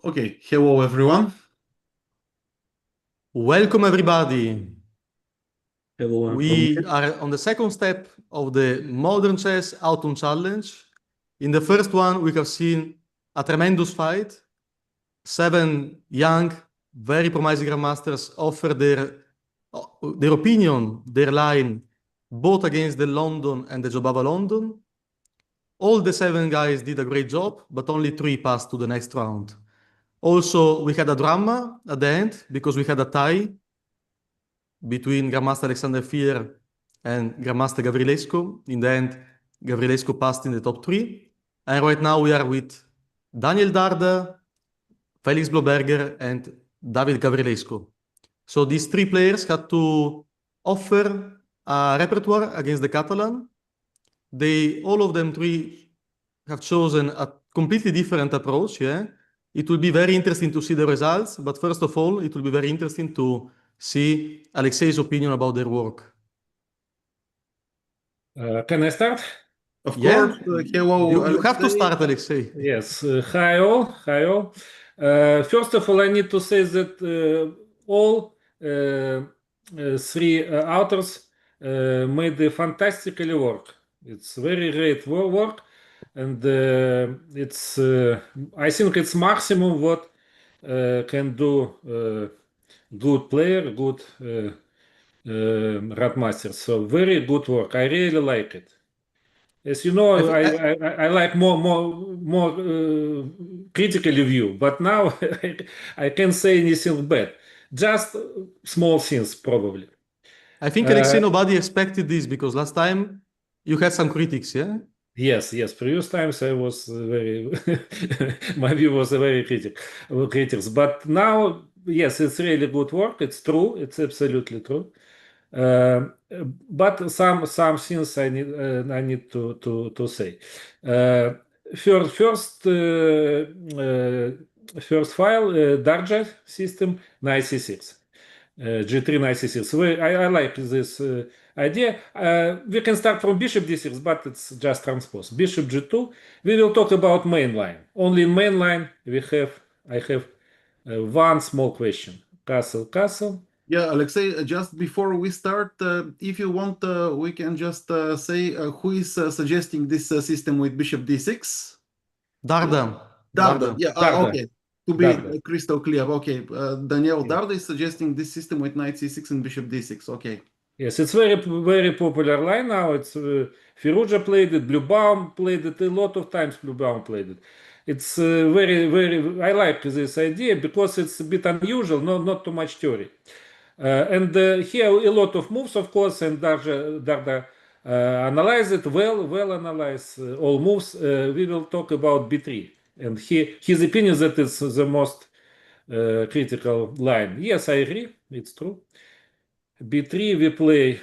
Okay, hello everyone. Welcome everybody. Hello from We me. are on the second step of the Modern Chess Autumn Challenge. In the first one, we have seen a tremendous fight. 7 young, very promising grandmasters offer their opinion, their line, both against the London and the Jobava London. All the 7 guys did a great job, but only 3 passed to the next round. Also, we had a drama at the end because we had a tie between Grandmaster Alexander Fier and Grandmaster Gavrilescu. In the end, Gavrilescu passed in the top 3. And right now we are with Daniel Dardha, Felix Blohberger, and David Gavrilescu. So these 3 players had to offer a repertoire against the Catalan. All of them 3 have chosen a completely different approach. Yeah, it will be very interesting to see the results. But first of all, it will be very interesting to see Alexei's opinion about their work. Can I start? Of Yeah, course, hello. you have to Alexei. start, Alexei. Yes. Hi all. Hi all. First of all, I need to say that all 3 authors made fantastically work. It's very great work, and it's I think it's maximum what can do good player, good Grandmasters. So very good work. I really like it. As you know, I like more critically view, but now I can't say anything bad. Just small things, probably. I think, Alexei, nobody expected this because last time you had some critics, yeah? Yes. Previous times I was very, my view was very critics. But now, yes, it's really good work. It's true. It's absolutely true. But some things I need to say. First file, Dardha system 96. G3 96. I like this idea. We can start from bishop d6, but it's just transpose. Bishop g2. We will talk about main line. Only in main line I have one small question. Castle. Yeah, Alexei, just before we start, if you want, we can just say who is suggesting this system with bishop d6? Dardha. Dardha. Yeah, Dardha. okay. To be Dardha. crystal clear. Okay, Daniel Yeah. Dardha is suggesting this system with knight c6 and bishop d6. Okay. Yes, it's very popular line now. It's Firuza played it, Bluebaum played it a lot of times. Bluebaum played it. It's very. I like this idea because it's a bit unusual, not too much theory. And here a lot of moves, of course, and Dardha analyze it well analyze all moves. We will talk about b3, and his opinion that it's the most critical line. Yes, I agree. It's true. b3 we play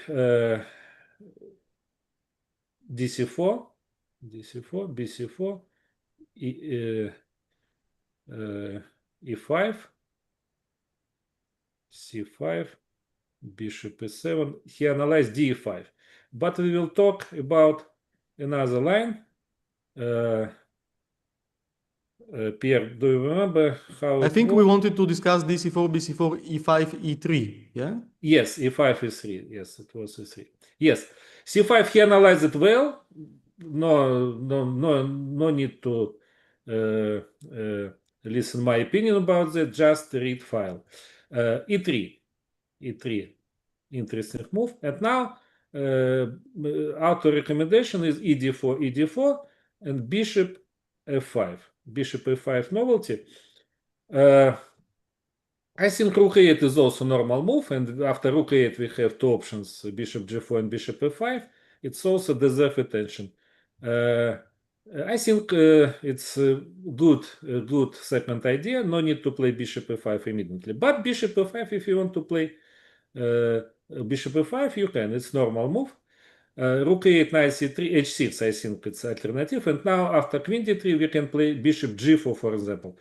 dc4, bc4, e5, c5, bishop e7. He analyzed d5, but we will talk about another line. Pierre, do you remember how I think we wanted to discuss dc4, bc4, e5, e3, yeah? Yes, e5, e3. Yes, it was e3. Yes, c5 he analyzed it well. No need to listen my opinion about that. Just read file. E3, interesting move. And now auto recommendation is e4, and bishop f5. Bishop f5 novelty. I think rook e8 is also normal move, and after rook e8 we have 2 options, bishop g4 and bishop f5. It's also deserve attention. I think it's a good second idea. No need to play bishop f5 immediately. But bishop f5, if you want to play bishop f5, you can. It's normal move. Rook e8, knight c3, h6, I think it's alternative. And now after queen d3, we can play bishop g4, for example.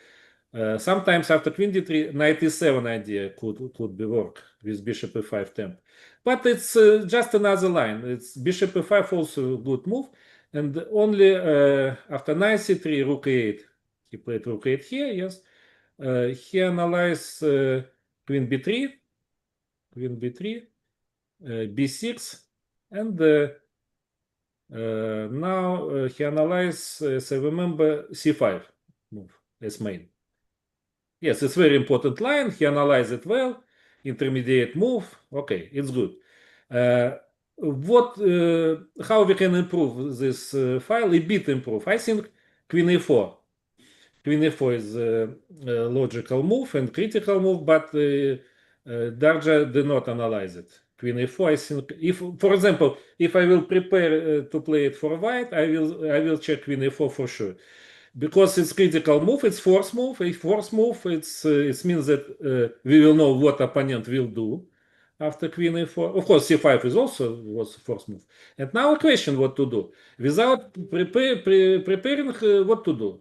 Sometimes after queen d3, knight e7 idea could be work with bishop e5 temp. But it's just another line. It's bishop e5 also a good move. And only after knight c3, rook e8. He played rook e8 here, yes. he analyzes queen b3, b6, and now he analyzes, as I remember, c5 move as main. Yes, it's very important line. He analyzed it well. Intermediate move. Okay, it's good. How we can improve this file? A bit improve. I think queen e4. Queen e4 is a logical move and critical move, but Dardha did not analyze it. Queen e4, I think, if, for example, if I will prepare to play it for white, I will check queen e4 for sure, because it's critical move. It's force move. A force move. It means that we will know what opponent will do after queen e4. Of course, c5 is also was force move. And now a question: what to do without preparing? What to do?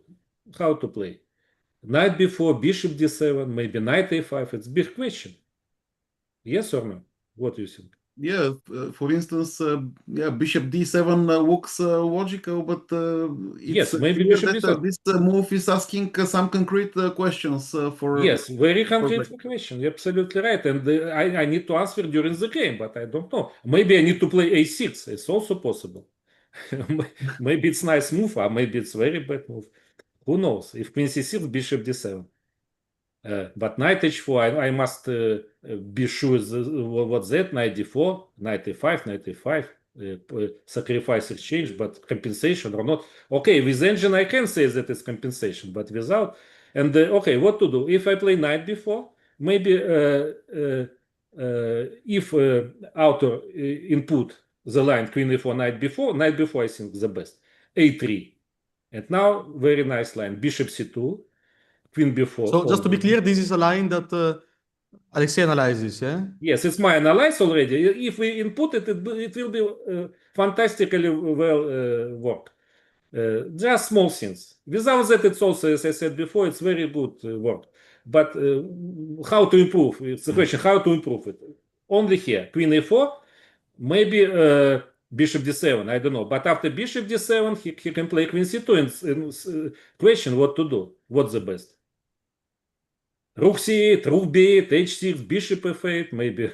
How to play? Knight b4, bishop d7, maybe knight a5. It's big question. Yes or no? What do you think? Yeah, for instance, yeah, bishop d7 looks logical, but Yes, it's maybe clear bishop that d7. this move is asking some concrete questions for. Yes, very concrete question. You're absolutely right. And I need to answer during the game, but I don't know. Maybe I need to play a6. It's also possible. Maybe it's nice move, or maybe it's very bad move. Who knows? If queen c6, bishop d7. But knight h4, I must be sure what's that. Knight d4, knight a5, knight a5. Sacrifice exchange, but compensation or not. Okay, with engine I can say that it's compensation, but without. And okay, what to do? If I play knight b4, maybe if author input the line queen e4, knight b4 I think the best. a3. And now very nice line, bishop c2, queen b4. So just to be clear, this is a line that Alexei analyzes, yeah? Yes, it's my analysis already. If we input it, it will be fantastically well work. Just small things. Without that, it's also, as I said before, it's very good work. But how to improve? It's the question, how to improve it? Only here, queen a4, maybe bishop d7, I don't know. But after bishop d7, he can play queen c2 and question what to do. What's the best? Rook c8, rook b8, h6, bishop f8, maybe.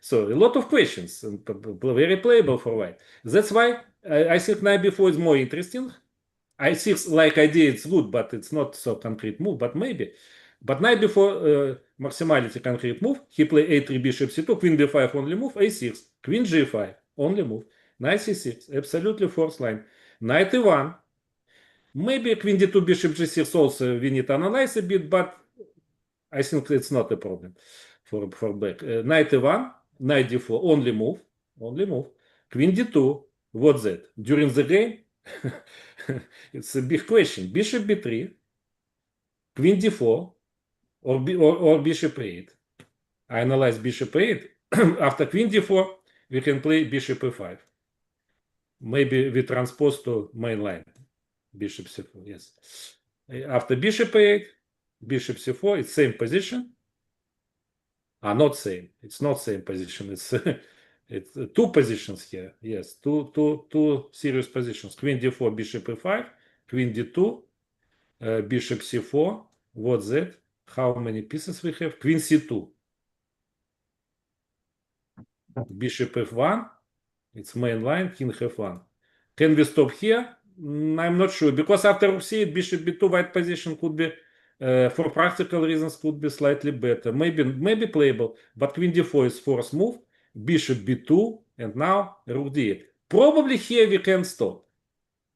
So a lot of questions, and very playable for white. That's why I think knight b4 is more interesting. I think like idea it's good, but it's not so concrete move, but maybe. But knight b4 maximality concrete move. He play a3, bishop c2, queen b5 only move, a6, queen g5 only move, knight c6, absolutely fourth line. Knight e1, maybe queen d2, bishop g6 also we need to analyze a bit, but I think it's not a problem for black. Knight e1, knight d4, only move. Queen d2, what's that? During the game, it's a big question. Bishop b3, queen d4, or bishop a8. I analyze bishop a8. After queen d4, we can play bishop e5. Maybe we transpose to main line. Bishop c4, yes. After bishop a8, bishop c4, it's same position. Not same. It's not same position. It's it's two positions here. Yes, two serious positions. Queen d4, bishop e5, queen d2, bishop c4. What's that? How many pieces we have? Queen c2, bishop f1. It's main line. King f1. Can we stop here? I'm not sure, because after rook c8, bishop b2, white position could be, for practical reasons, could be slightly better. Maybe playable, but queen d4 is forced move, bishop b2, and now rook d8. Probably here we can stop.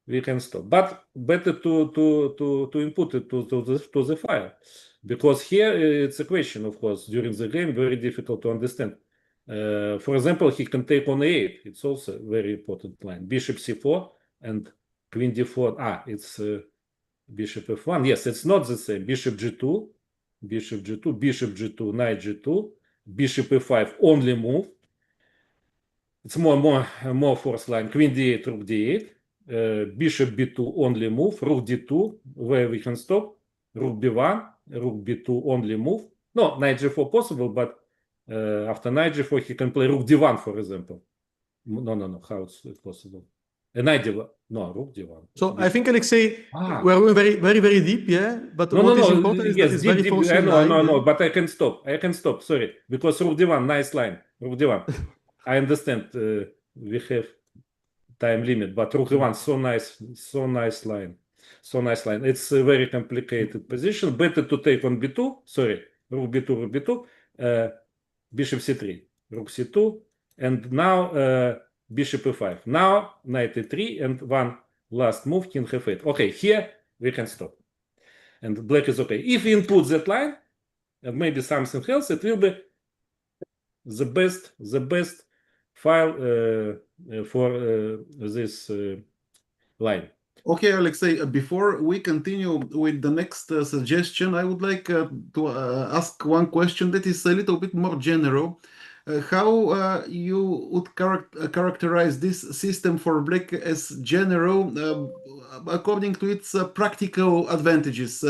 But better to input it to the file, because here it's a question, of course, during the game, very difficult to understand. For example, he can take on a8. It's also a very important line. Bishop c4 and queen d4. It's bishop f1. Yes, it's not the same. Bishop g2, bishop g2, knight g2, bishop e5, only move. It's more forced line. Queen d8, rook d8, bishop b2, only move, rook d2, where we can stop, rook b1, rook b2, only move. No, knight g4 possible, but after knight g4, he can play rook d1, for example. No. How it's possible? Knight d1. No, rook d1. So I think, Alexei, Ah. we're going very, very deep, yeah? But No, what no, is no. important is that Yes, it's deep, very deep. forceful I know, line. no, Yeah? no, but I can stop. I can stop. Sorry, because rook d1, nice line. Rook d1. I understand. We have time limit, but rook d1, so nice line, so nice line. It's a very complicated position. Better to take on b2. Sorry, rook b2, rook b2. Bishop c3, rook c2, and now bishop e5. Now knight e3 and one last move, king f8. Okay, here we can stop. And black is okay. If we input that line, and maybe something else, it will be the best file for this line. Okay, Alexei, before we continue with the next suggestion, I would like to ask one question that is a little bit more general. How you would characterize this system for black as general according to its practical advantages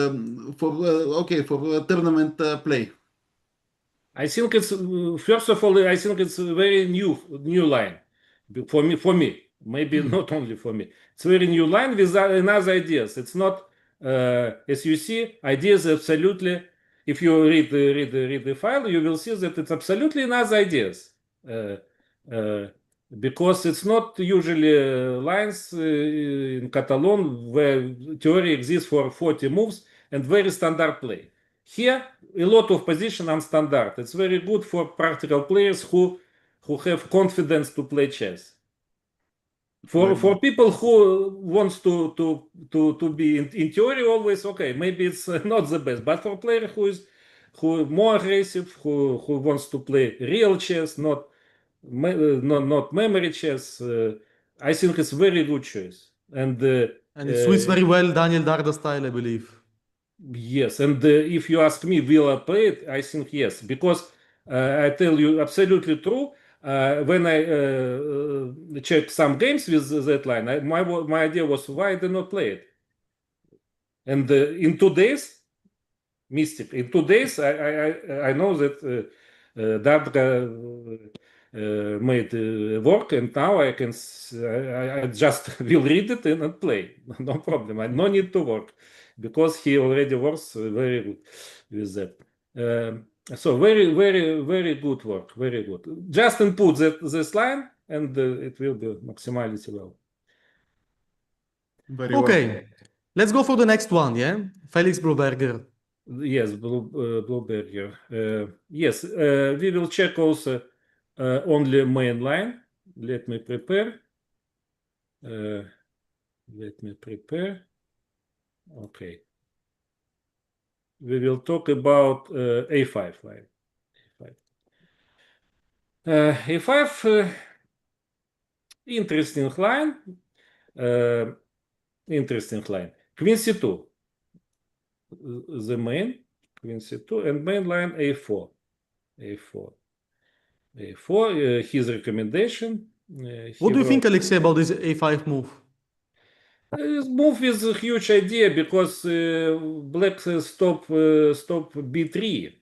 for tournament play? I think it's first of all, I think it's a very new line for me. Maybe not only for me. It's a very new line with another ideas. It's not as you see, ideas absolutely. If you read the file, you will see that it's absolutely another ideas. Uh, because it's not usually lines in Catalan where theory exists for 40 moves and very standard play. Here, a lot of position on standard. It's very good for practical players who have confidence to play chess. For people who wants to be in theory always okay, maybe it's not the best, but for player who more aggressive, who wants to play real chess, not memory chess, I think it's very good choice. And it suits very well Daniel Dardha style, I believe. Yes, and if you ask me, will I play it? I think yes, because I tell you absolutely true. When I check some games with that line, my idea was why I did not play it. And in 2 days, Mystic. In 2 days, I know that Dardha made work, and now I can I just will read it and play. No problem. I no need to work because he already works very good with that. So very good work. Very good. Just input this line, and it will be maximality well. Very Okay, well. let's go for the next one, yeah? Felix Blohberger. Yes, Blohberger. Yes, we will check also only main line. Let me prepare. Okay. We will talk about A5 line. A5, interesting line. Interesting line. Queen C2. The main, Queen C2, and main line A4. A4, his recommendation. What do you think, Alexei, about this A5 move? This move is a huge idea because black stop b3,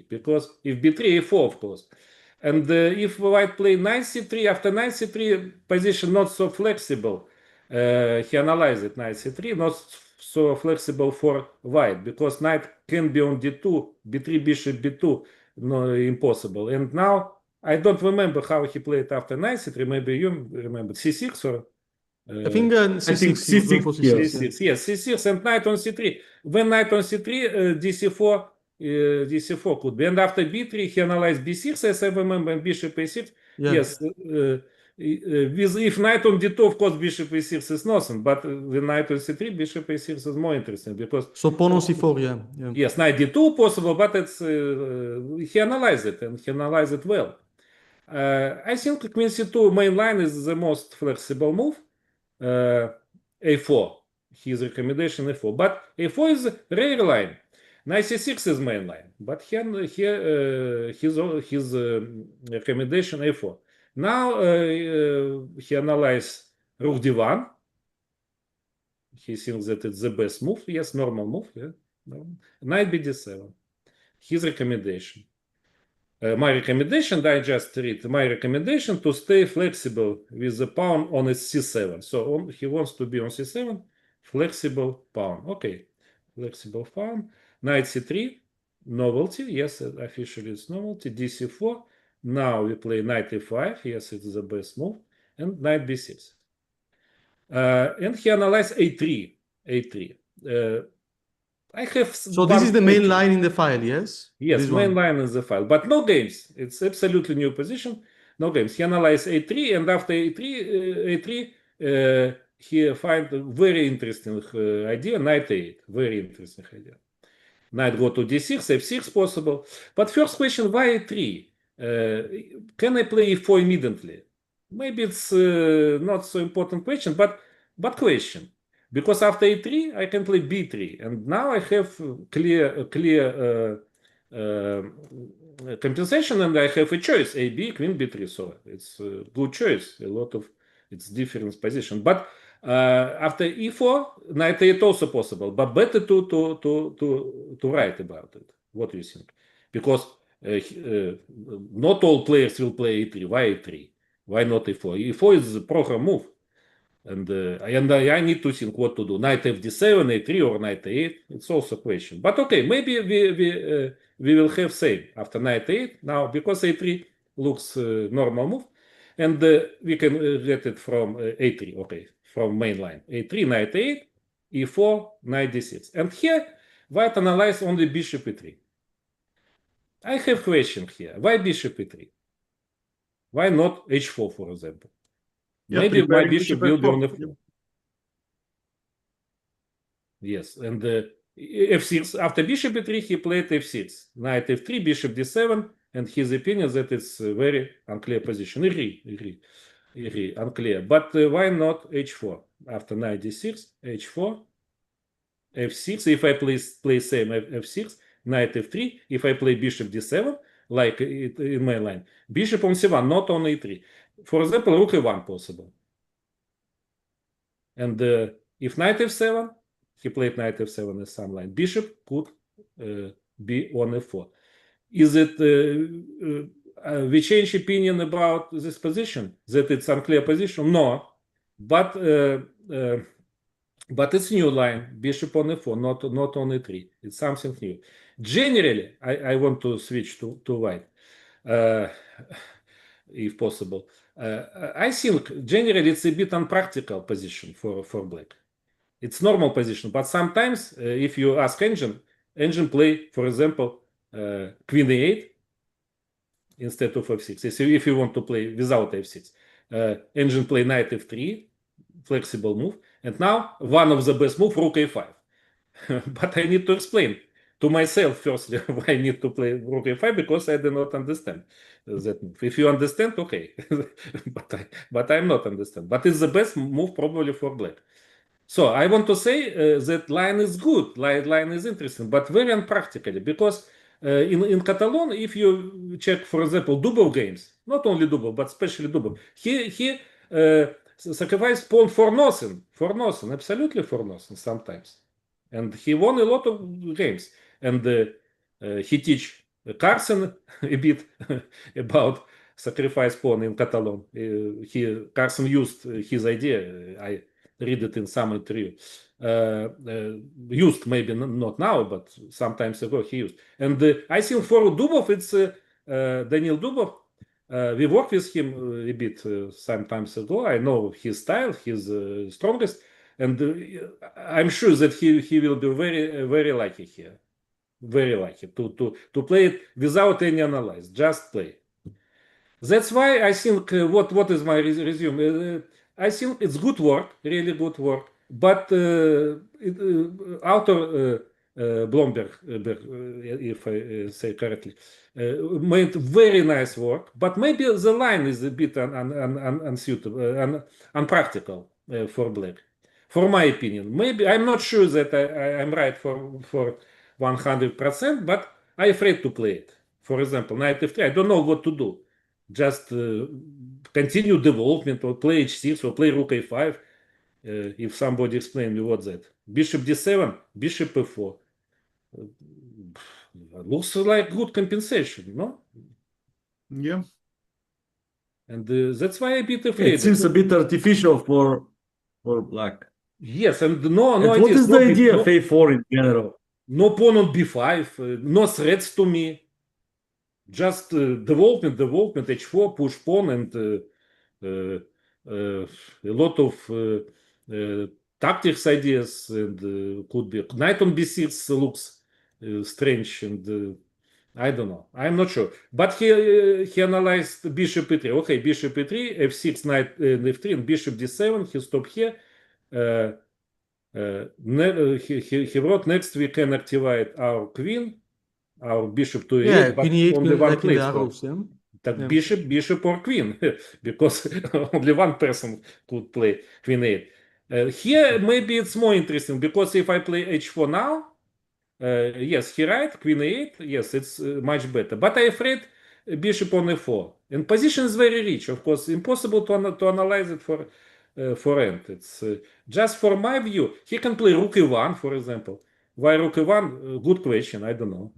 because if b3 a4 of course, and if white play knight c3 after knight c3 position not so flexible, he analyzed it knight c3 not so flexible for white because knight can be on d2, b3 bishop b2, no impossible. And now I don't remember how he played after knight c3. Maybe you remember c6 or. I think C6, he was going for C6. C6, yes, C6 and knight on C3. When knight on C3, DC4 could be. And after B3, he analyzed B6, as I remember, and bishop A6. Yeah. Yes, if knight on D2, of course, bishop A6 is nothing. But with knight on C3, bishop A6 is more interesting because. So pawn on C4, yeah. Yes, knight D2 possible, but it's he analyzed it and he analyzed it well. I think Queen C2 main line is the most flexible move. A4, his recommendation A4, but A4 is rare line. Knight C6 is main line, but here his recommendation A4. Now he analyzed Rook D1. He thinks that it's the best move. Yes, normal move. Yeah. Knight BD7. His recommendation. my recommendation, I just read my recommendation to stay flexible with the pawn on its c7. So he wants to be on c7, flexible pawn. Okay, flexible pawn. Knight c3, novelty. Yes, officially it's novelty. dc4. Now we play knight e5. Yes, it's the best move. And knight b6. And he analyzed a3. a3. I have So this is the main question. line in the file, yes? Yes, This main one. line is the file, but no games. It's absolutely new position. No games. He analyzed a3, and after a3, he find a very interesting idea, knight a8. Very interesting idea. Knight go to d6, f6 possible. But first question, why a3? Can I play e4 immediately? Maybe it's not so important question, but question. Because after a3, I can play b3, and now I have clear compensation, and I have a choice: a, b, queen, b3. So it's a good choice. A lot of it's different position, but after e4, knight a8 also possible, but better to write about it. What do you think? Because not all players will play a3. Why a3? Why not e4? e4 is a program move. And I need to think what to do. Knight fd7, a3, or knight a8. It's also a question. But okay, maybe we will have same after knight a8 now, because a3 looks normal move, and we can get it from a3. Okay, from main line a3, knight a8, e4, knight d6, and here white analyze only bishop e3. I have question here. Why bishop e3? Why not h4, for example? Yeah, Maybe my preparing bishop bishop will be f4. on f4. Yes, and f6. After bishop e3, he played f6. Knight f3, bishop d7, and his opinion that it's a very unclear position. Agree, unclear. But why not h4? After knight d6, h4, f6. If I play same f6, knight f3. If I play bishop d7, like in my line, bishop on c1, not on a3. For example, rook a1 possible. And if knight f7, he played knight f7 as some line. Bishop could be on f4. Is it we change opinion about this position, that it's unclear position? No, but it's new line, bishop on f4, not on e3. It's something new. Generally, I want to switch to white, if possible. I think generally it's a bit unpractical position for black. It's normal position, but sometimes if you ask engine play, for example, queen a8 instead of f6. If you want to play without f6, engine play knight f3, flexible move, and now one of the best move, rook a5. But I need to explain to myself firstly why I need to play rook a5, because I do not understand that move. If you understand, okay, but I'm not understand. But it's the best move probably for black. So I want to say that line is good, line is interesting, but very unpractical, because in Catalan, if you check, for example, double games, not only double, but especially double, he sacrificed pawn for nothing, absolutely for nothing sometimes. And he won a lot of games. And he teach Carson a bit about sacrifice pawn in Catalan. Carson used his idea. I read it in some interview. Used maybe not now, but sometimes ago he used. And I think for Dubov, it's Daniel Dubov. We worked with him a bit some times ago. I know his style, his strongest, and I'm sure that he will be very lucky here, very lucky to play it without any analysis, just play. That's why I think what is my resume? I think it's good work, really good work. But author Blomberg, if I say correctly, made very nice work. But maybe the line is a bit unsuitable, unpractical for black, for my opinion. Maybe I'm not sure that I'm right for 100%, but I'm afraid to play it. For example, knight f3. I don't know what to do. Just continue development, or play h6, or play rook a5. If somebody explain me what's that. Bishop d7, bishop f4. Looks like good compensation, no? Yeah. And that's why I'm a bit afraid. It seems a bit artificial for black. Yes, and no And what ideas, is the idea no, of a4 in general? no pawn on b5, no threats to me. Just development, h4, push pawn, and a lot of tactics ideas, and could be knight on b6 looks strange, and I don't know. I'm not sure. But he analyzed bishop e3. Okay, bishop e3, f6, knight f3, and bishop d7. He stopped here. He wrote next we can activate our queen, our bishop to Yeah, e8, but queen e8, only one like in the place for arrows, yeah. that Yeah. bishop or queen, because only one person could play queen 8. Here maybe it's more interesting, because if I play h4 now, yes, he right, queen 8, yes, it's much better. But I'm afraid bishop on e4. And position is very rich, of course, impossible to analyze it for end. It's just for my view. He can play rook e1, for example. Why rook e1? Good question, I don't know.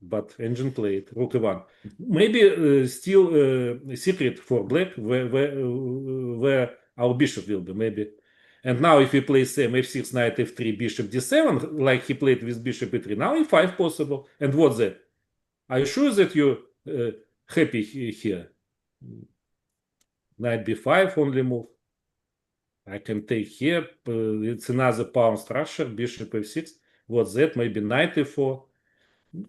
But engine played rook e1. Maybe still a secret for black where our bishop will be, maybe. And now if we play same f6, knight f3, bishop d7, like he played with bishop e3, now e5 possible. And what's that? Are you sure that you're happy here? Knight b5 only move. I can take here. It's another pawn structure, bishop f6. What's that? Maybe knight e4.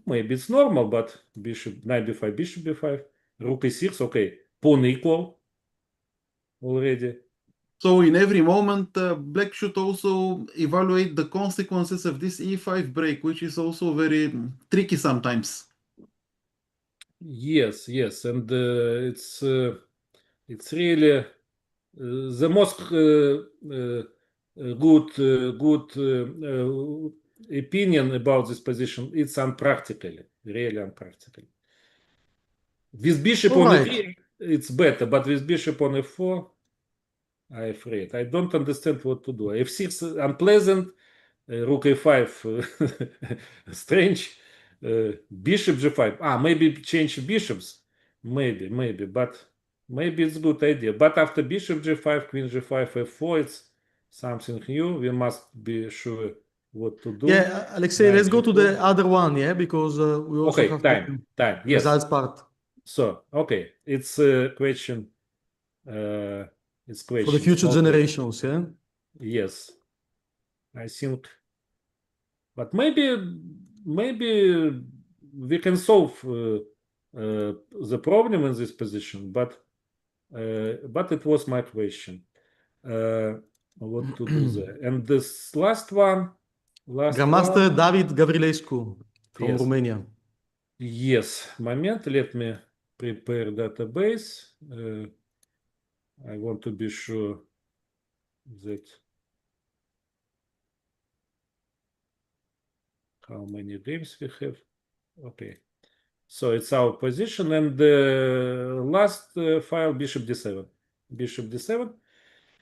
Maybe it's normal, but bishop, knight b5, bishop b5, rook e6, okay. Pawn equal already. So in every moment, black should also evaluate the consequences of this e5 break, which is also very tricky sometimes. Yes, and it's really the most good opinion about this position. It's unpractical, really unpractical. With bishop on e3, it's better, but with bishop on e4, I'm afraid. I don't understand what to do. f6 unpleasant, rook a5 strange, bishop g5. Maybe change bishops. Maybe, but maybe it's a good idea. But after bishop g5, queen g5, f4, it's something new. We must be sure what to do. Yeah, Alexei, let's go to the other one, yeah, because we also Okay, have time. Yes. results part. So, okay, it's a question. It's question for the future generations, yeah. Yes, I think. But maybe we can solve the problem in this position. But it was my question. What to do there? And this last one. Grandmaster David Gavrilescu from Yes. Romania. Yes, moment. Let me prepare database. I want to be sure that how many games we have. Okay, so it's our position, and the last file bishop d7,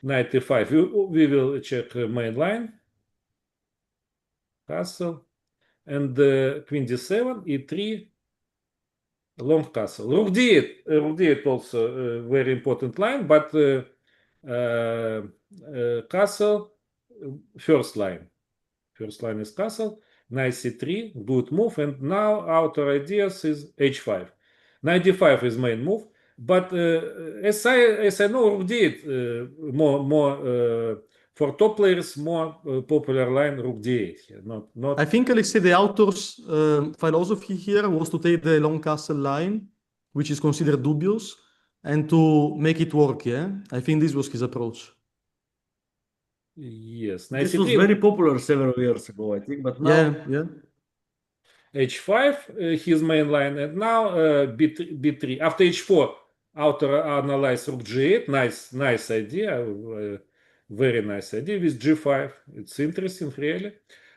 knight e5. We will check main line, castle, and queen d7, e3, long castle. Rook d8 also a very important line, but castle first line. First line is castle. Knight c3, good move, and now our ideas is h5. Knight d5 is main move, but as I know, rook d8 more for top players more popular line rook d8 here. Not. I think Alexei, the author's philosophy here was to take the long castle line, which is considered dubious, and to make it work. Yeah, I think this was his approach. Yes, this was very popular several years ago, I think, but now yeah. h5 his main line, and now b3 after h4 author analyze rook g8. Nice idea, very nice idea with g5. It's interesting really,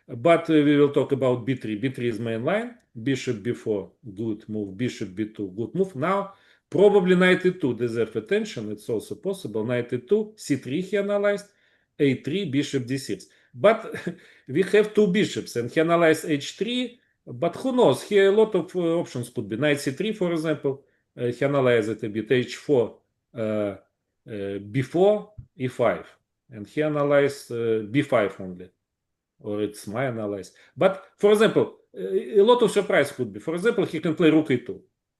but we will talk about b3 is main line. Bishop b4 good move, bishop b2 good move. Now probably knight e2 deserve attention. It's also possible. Knight e2, c3 he analyzed, a3, bishop d6. But we have two bishops, and he analyzed h3, But who knows? Here a lot of options could be. Knight c3, for example. He analyzed it a bit. h4 before e5. And he analyzed b5 only. Or it's my analysis. But, for example, a lot of surprise could be. For example, he can play rook e2.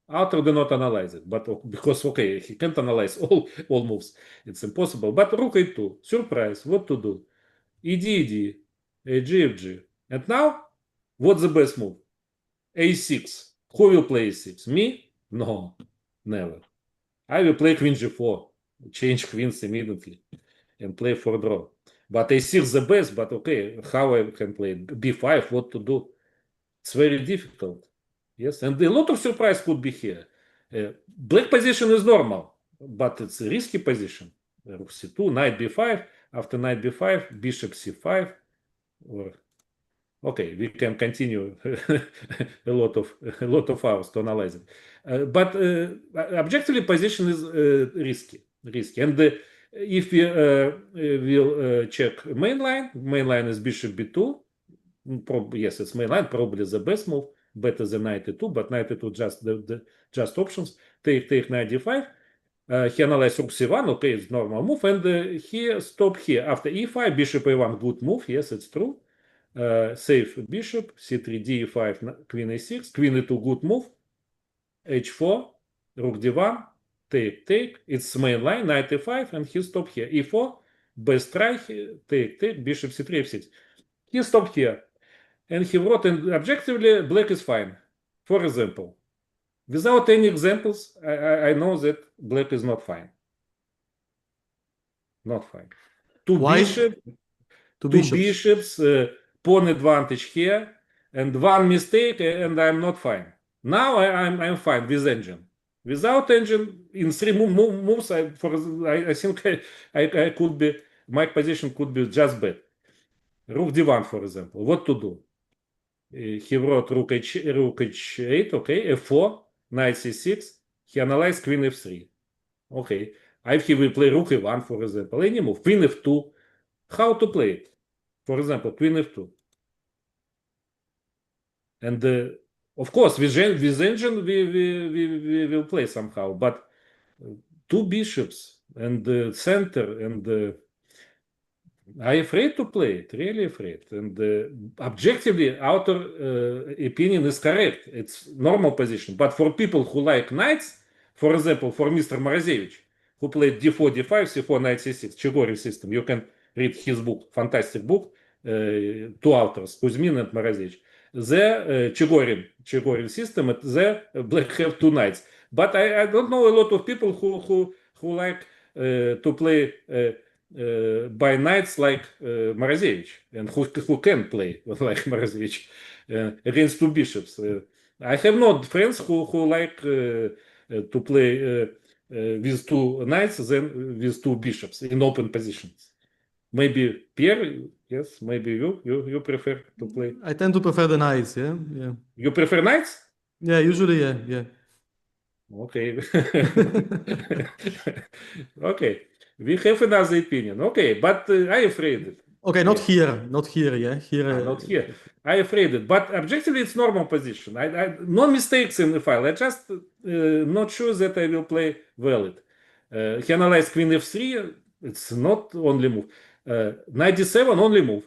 Author do not analyze it, but because, okay, he can't analyze all moves. It's impossible. But rook e2, surprise, what to do? ed, eg, fg. And now, what's the best move? a6. Who will play a6? Me? No, never. I will play queen g4. Change queens immediately and play for draw. But a6 is the best, but okay, how I can play it? b5, what to do? It's very difficult. Yes, and a lot of surprise could be here. Black position is normal, but it's a risky position. Rook c2, knight b5, after knight b5, bishop c5, or okay, we can continue a lot of hours to analyze it. But objectively, position is risky. And if we will check main line is bishop b2. Yes, it's main line, probably the best move, better than knight e2, but knight e2 just options. Take knight d5. He analyzed rook c1, okay, it's normal move, and he stopped here. After e5, bishop a1, good move, yes, it's true. Save bishop, c3, d5, queen a6, queen e2, good move, h4, rook d1, take, it's main line, knight e5, and he stopped here, e4, best try, take, bishop c3, f6. He stopped here, and he wrote, and objectively, black is fine. For example, without any examples, I know that black is not fine. Not fine. Two bishops, pawn advantage here, and one mistake, and I'm not fine. Now I'm fine with engine. Without engine, in three moves, I think I could be, my position could be just bad. Rook d1, for example. What to do? He wrote rook h8, okay, f4, knight c6. He analyzed queen f3. Okay, if he will play rook e1, for example, any move, queen f2. How to play it? For example, queen f2. And of course, with engine, we will play somehow, but two bishops and the center, and I'm afraid to play it, really afraid. And objectively, author opinion is correct. It's normal position. But for people who like knights, for example, for Mr. Morozevich, who played d4, d5, c4, knight c6, Chigorin system, you can read his book, fantastic book, two authors, Kuzmin and Morozevich. The Chigorin system, the black have two knights. But I don't know a lot of people who like to play by knights like Morozevich, and who can play like Morozevich against two bishops. I have no friends who like to play with two knights than with two bishops in open positions. Maybe Pierre, yes, maybe you prefer to play. I tend to prefer the knights, yeah. You prefer knights? Yeah, usually, yeah. Okay. Okay. We have another opinion. Okay, but I'm afraid. Okay, not here, yeah. Here, not here. I'm afraid. But objectively, it's normal position. No mistakes in the file. I just not sure that I will play valid. He analyzed queen f3. It's not only move. Knight d7 only move.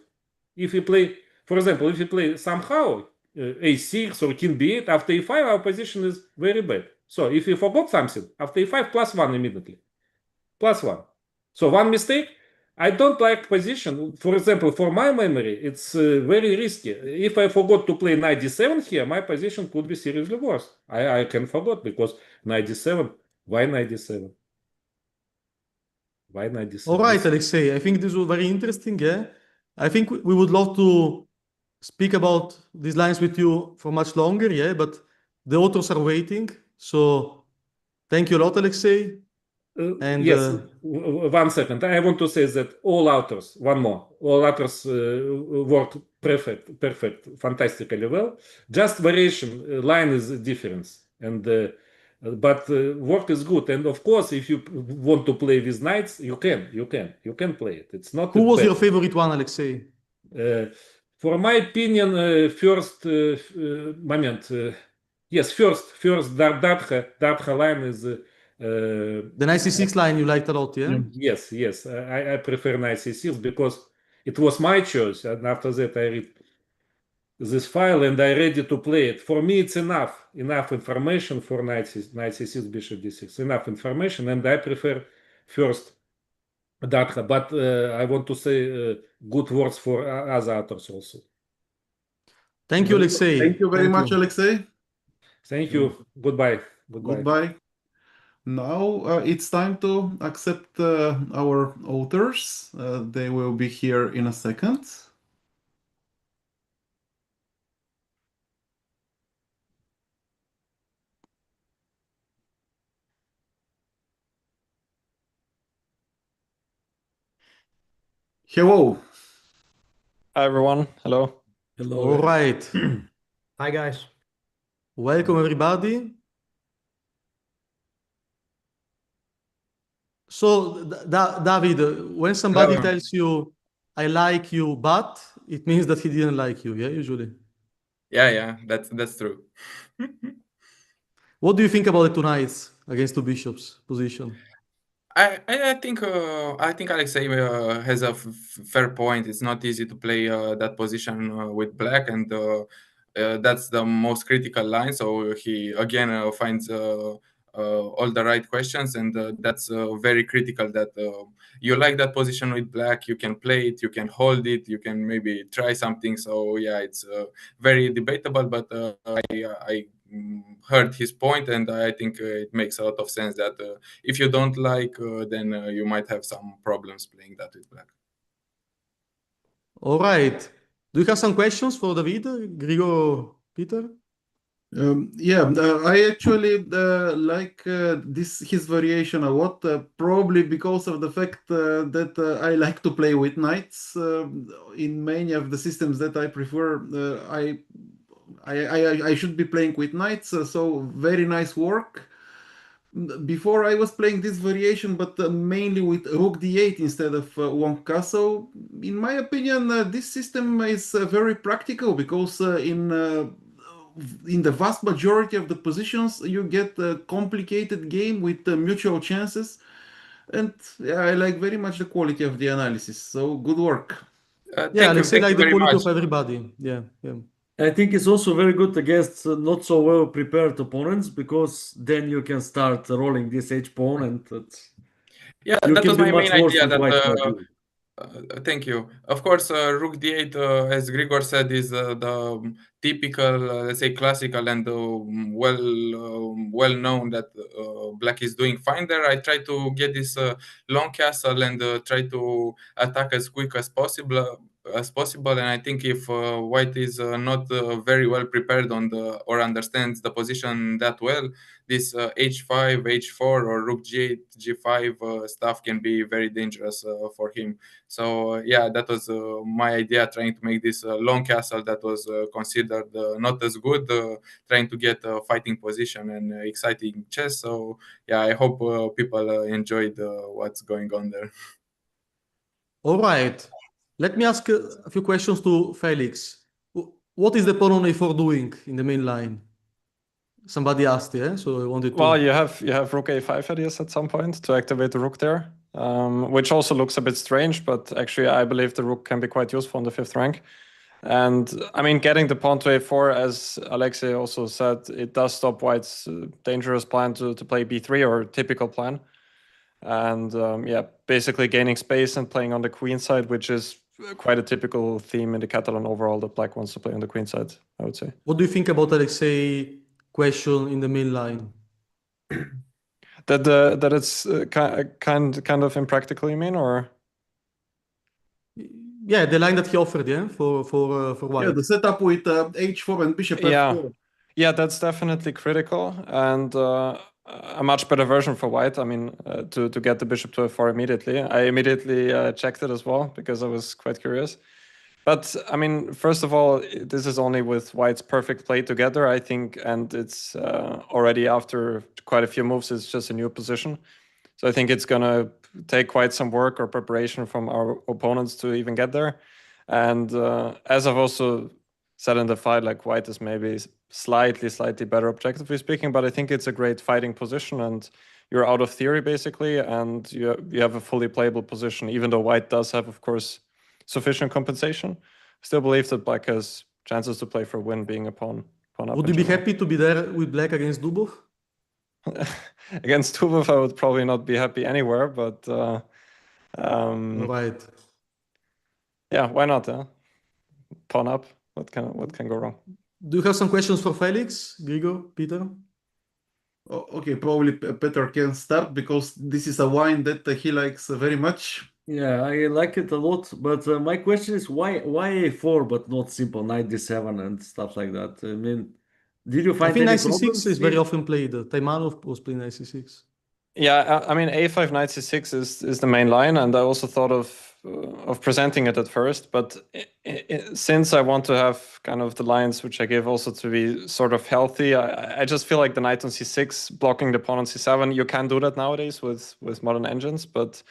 If you play, for example, if you play somehow a6 or king b8 after e5, our position is very bad. So if you forgot something after e5, +1 immediately. +1. So one mistake, I don't like position. For example, for my memory, it's very risky. If I forgot to play knight d7 here, my position could be seriously worse. I can forget because knight d7. Why knight d7? Why knight d7? All right, Alexei. I think this was very interesting. Yeah, I think we would love to speak about these lines with you for much longer. Yeah, but the authors are waiting. So thank you a lot, Alexei. And yes, 1 second. I want to say that all authors, one more, all authors work perfect, fantastically well. Just variation, line is a difference, and but work is good. And of course, if you want to play with knights, you can play it. It's not. Who was your favorite one, Alexei? For my opinion, first Dardha line is The knight c6 line you liked a lot, yeah? yes. I prefer knight c6 because it was my choice, and after that I read this file and I ready to play it. For me, it's enough information for knight c6, bishop d6. Enough information, and I prefer first Dardha. But I want to say good words for other authors also. Thank you, Alexei. Thank you very much, Alexei. Thank you. Goodbye. Goodbye. Now it's time to accept our authors. They will be here in a second. Hello. Hi, everyone. Hello. Hello. All right. Hi, guys. Welcome, everybody. So, David, when somebody Hello. tells you, I like you, but it means that he didn't like you, yeah, usually. Yeah, that's true. What do you think about the two knights against two bishops position? I think Alexei has a fair point. It's not easy to play that position with black, and that's the most critical line. So he again finds all the right questions, and that's very critical. That you like that position with black, you can play it, you can hold it, you can maybe try something. So yeah, it's very debatable, but I heard his point, and I think it makes a lot of sense that if you don't like, then you might have some problems playing that with black. All right. Do you have some questions for David, Grigor, Peter? I actually like his variation a lot, probably because of the fact that I like to play with knights. In many of the systems that I prefer, I should be playing with knights, so very nice work. Before I was playing this variation, but mainly with rook d8 instead of long castle. In my opinion, this system is very practical because in the vast majority of the positions, you get a complicated game with mutual chances. And yeah, I like very much the quality of the analysis. So good work. Yeah, Alexei Thank like you the very quality much. of everybody. Yeah. I think it's also very good against not so well prepared opponents, because then you can start rolling this H pawn, and Yeah, you that can was be my much main worse idea. with white That quite thank you. Of course, rook d8, as Grigor said, is the typical, let's say, classical and well known that black is doing fine there. I try to get this long castle and try to attack as quick as possible. And I think if white is not very well prepared on or understands the position that well, this h5, h4, or rook g8, g5 stuff can be very dangerous for him. So yeah, that was my idea, trying to make this long castle that was considered not as good, trying to get a fighting position and exciting chess. So yeah, I hope people enjoyed what's going on there. All right. Let me ask a few questions to Felix. What is the pawn on a4 doing in the main line? Somebody asked, yeah? So I wanted to... Well, you have rook a5 ideas at some point to activate the rook there, which also looks a bit strange, but actually I believe the rook can be quite useful in the 5th rank. And I mean, getting the pawn to a4, as Alexei also said, it does stop white's dangerous plan to play b3, or typical plan. And yeah, basically gaining space and playing on the queen side, which is quite a typical theme in the Catalan overall, that black wants to play on the queen side, I would say. What do you think about Alexei question in the main line? That it's kind of impractical, you mean, or? Yeah, the line that he offered, yeah, for white. Yeah, the setup with h4 and bishop f4. Yeah, that's definitely critical, and a much better version for white. I mean, to get the bishop to f4 immediately. I immediately checked it as well because I was quite curious. But I mean, first of all, this is only with white's perfect play together, I think, and it's already after quite a few moves, it's just a new position. So I think it's gonna take quite some work or preparation from our opponents to even get there. And as I've also said in the fight, like white is maybe slightly better objectively speaking, but I think it's a great fighting position, and you're out of theory basically, and you have a fully playable position, even though white does have, of course, sufficient compensation. I still believe that black has chances to play for win being a pawn up. Would you be happy to be there with black against Dubov? Against Dubov, I would probably not be happy anywhere, but Right. yeah, why not? Pawn up. What can go wrong? Do you have some questions for Felix, Grigor, Peter? Okay, probably Peter can start because this is a wine that he likes very much. Yeah, I like it a lot, but my question is why A4 but not simple knight d7 and stuff like that? I mean, did you I find think any knight c6 problems? is very often played. Taimanov was playing knight c6. Yeah, I mean a5 knight c6 is the main line, and I also thought of presenting it at first, but since I want to have kind of the lines which I give also to be sort of healthy, I just feel like the knight on c6 blocking the pawn on c7. You can do that nowadays with modern engines, but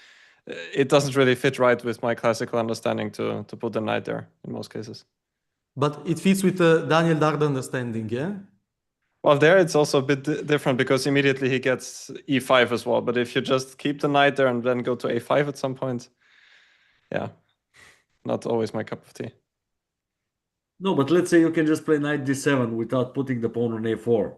it doesn't really fit right with my classical understanding to put the knight there in most cases. But it fits with the Daniel Dardha understanding, yeah? Well, there it's also a bit different because immediately he gets e5 as well. But if you just keep the knight there and then go to a5 at some point, yeah, not always my cup of tea. No, but let's say you can just play knight d7 without putting the pawn on a4.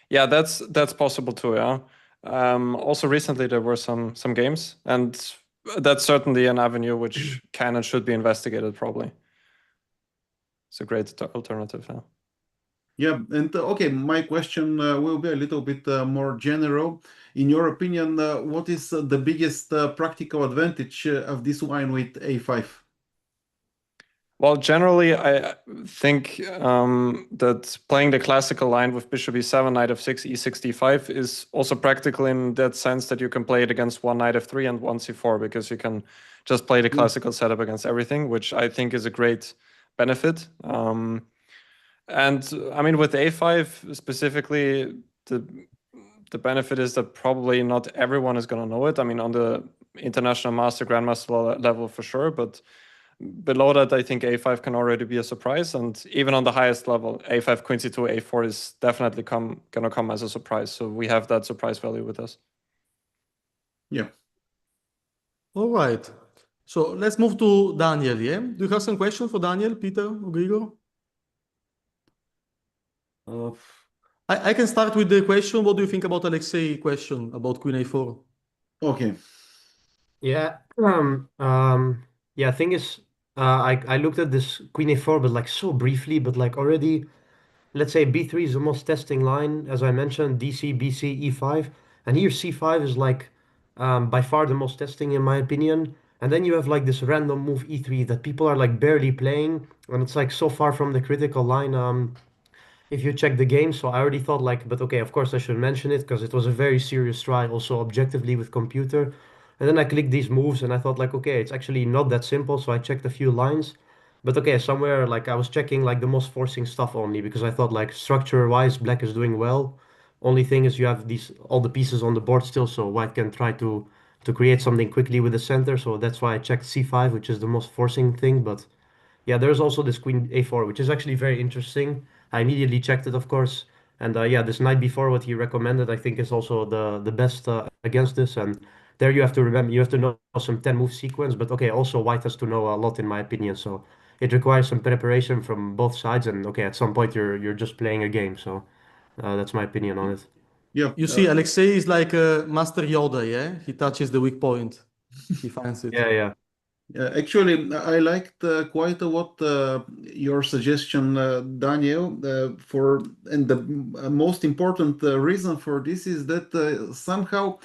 Yeah, that's possible too. Yeah. Also recently there were some games, and that's certainly an avenue which can and should be investigated. Probably, it's a great alternative. Yeah. Yeah, and okay, my question will be a little bit more general. In your opinion, what is the biggest practical advantage of this wine with A5? Well, generally, I think that playing the classical line with bishop e7, knight f6, e6, d5 is also practical in that sense that you can play it against one knight f3 and one c4, because you can just play the classical setup against everything, which I think is a great benefit. And I mean, with a5 specifically, the benefit is that probably not everyone is going to know it. I mean, on the international master, grandmaster level for sure, but below that, I think a5 can already be a surprise. And even on the highest level, a5, queen c2, a4 is definitely going to come as a surprise. So we have that surprise value with us. Yeah. All right. So let's move to Daniel, yeah? Do you have some questions for Daniel, Peter, or Grigor? I can start with the question. What do you think about Alexei question about queen a4? Okay. Yeah. Yeah, thing is, I looked at this queen a4, but like so briefly, but like already, let's say b3 is the most testing line, as I mentioned, dc, bc, e5, and here c5 is like by far the most testing in my opinion. And then you have like this random move e3 that people are like barely playing, and it's like so far from the critical line. If you check the game, so I already thought like, but okay, of course I should mention it because it was a very serious try, also objectively with computer. And then I clicked these moves and I thought like, okay, it's actually not that simple. So I checked a few lines, but okay, somewhere like I was checking like the most forcing stuff only because I thought like structure wise, black is doing well. Only thing is you have these all the pieces on the board still, so white can try to create something quickly with the center. So that's why I checked c5, which is the most forcing thing. But yeah, there's also this queen a4, which is actually very interesting. I immediately checked it, of course. And yeah, this knight b4, what he recommended, I think is also the best against this. And there you have to remember, you have to know some 10 move sequence. But okay, also white has to know a lot, in my opinion. So it requires some preparation from both sides. And okay, at some point you're just playing a game. So that's my opinion on it. Yeah. You see, Alexei is like a Master Yoda, yeah? He touches the weak point. He finds it. Yeah. Actually, I liked quite a lot your suggestion, Daniel. And the most important reason for this is that somehow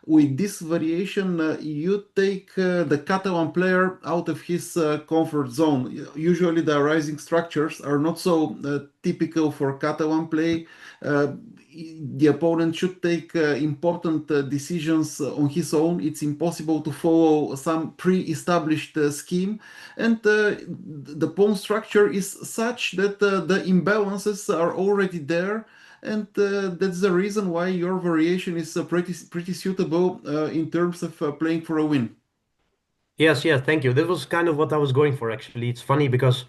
with this variation, you take the Catalan player out of his comfort zone. Usually, the rising structures are not so typical for Catalan play. The opponent should take important decisions on his own. It's impossible to follow some pre-established scheme, and the pawn structure is such that the imbalances are already there, and that's the reason why your variation is pretty suitable in terms of playing for a win. Yes, yeah, thank you. This was kind of what I was going for, actually. It's funny because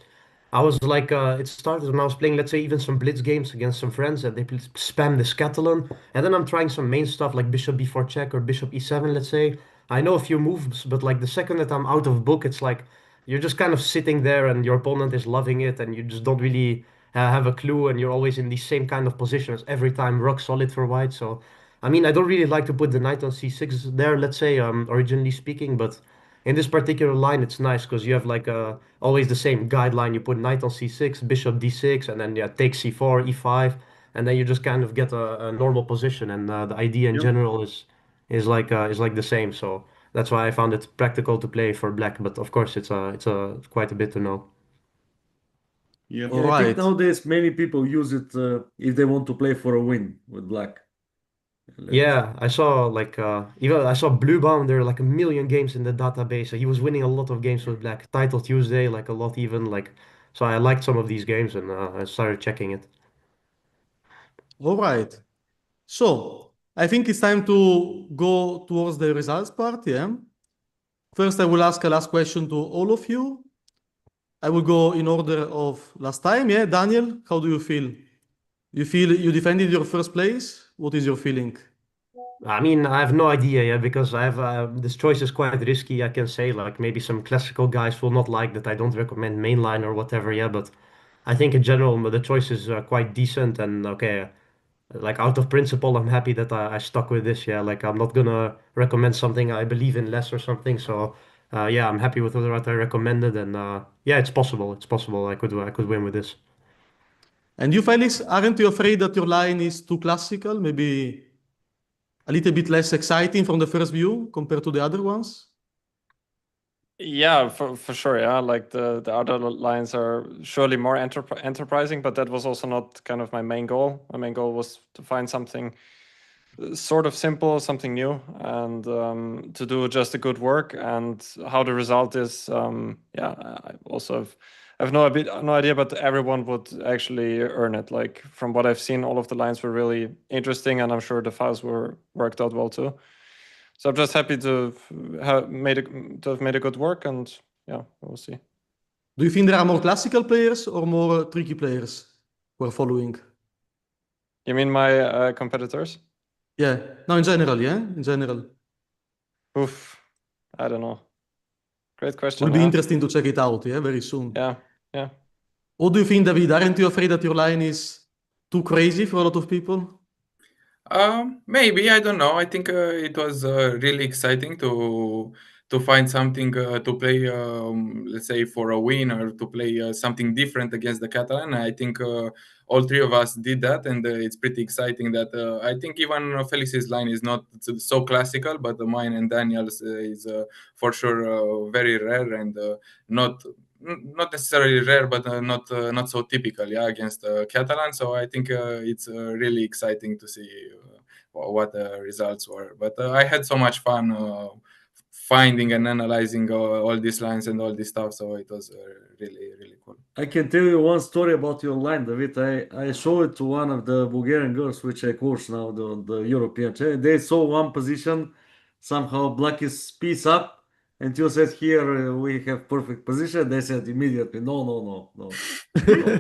I was like, it started when I was playing, let's say, even some blitz games against some friends and they spam this Catalan. And then I'm trying some main stuff like bishop b4 check or bishop e7, let's say. I know a few moves, but like the second that I'm out of book, it's like you're just kind of sitting there and your opponent is loving it and you just don't really have a clue and you're always in the same kind of positions every time, rock solid for white. So, I mean, I don't really like to put the knight on c6 there, let's say, originally speaking, but in this particular line, it's nice because you have like always the same guideline. You put knight on c6, bishop d6, and then yeah, take c4, e5, and then you just kind of get a normal position. And the idea in Yep. general is like the same. So that's why I found it practical to play for black. But of course, it's quite a bit to know. Yep. All Yeah, I think right. nowadays many people use it if they want to play for a win with black. Yeah, I saw like even I saw Bluebaum. There are like a million games in the database. He was winning a lot of games with Black. Title Tuesday, like a lot even. Like so, I liked some of these games and I started checking it. All right. So I think it's time to go towards the results part, yeah? First, I will ask a last question to all of you. I will go in order of last time, yeah? Daniel, how do you feel? You feel you defended your first place? What is your feeling? I mean, I have no idea, yeah, because I have this choice is quite risky. I can say like maybe some classical guys will not like that. I don't recommend mainline or whatever, yeah. But I think in general the choice is quite decent and okay. Like out of principle, I'm happy that I stuck with this. Yeah, like I'm not gonna recommend something I believe in less or something. So yeah, I'm happy with what I recommended, and yeah, it's possible. It's possible I could win with this. And you, Felix, aren't you afraid that your line is too classical? Maybe a little bit less exciting from the first view compared to the other ones? Yeah, for sure. Yeah, like the other lines are surely more enterprising, but that was also not kind of my main goal. My main goal was to find something sort of simple, something new, and to do just a good work. And how the result is, yeah, I also have no idea, but everyone would actually earn it. Like from what I've seen, all of the lines were really interesting, and I'm sure the files were worked out well too. So I'm just happy to have made a good work, and yeah, we'll see. Do you think there are more classical players or more tricky players who are following? You mean my competitors? Yeah, no, in general, yeah, in general. Oof, I don't know. Great question. Will be yeah. interesting to check it out, yeah, very soon. Yeah, yeah. What do you think, David? Aren't you afraid that your line is too crazy for a lot of people? Maybe, I don't know. I think it was really exciting to find something to play, let's say, for a win or to play something different against the Catalan. I think all three of us did that, and it's pretty exciting that I think even Felix's line is not so classical, but mine and Daniel's is for sure very rare and not necessarily rare, but not so typical, yeah, against Catalan. So I think it's really exciting to see what the results were. But I had so much fun finding and analyzing all these lines and all this stuff. So it was really cool. I can tell you one story about your line, David. I showed it to one of the Bulgarian girls, which I coach now, the European. They saw one position, somehow black is piece up, and you said here we have perfect position. They said immediately, no,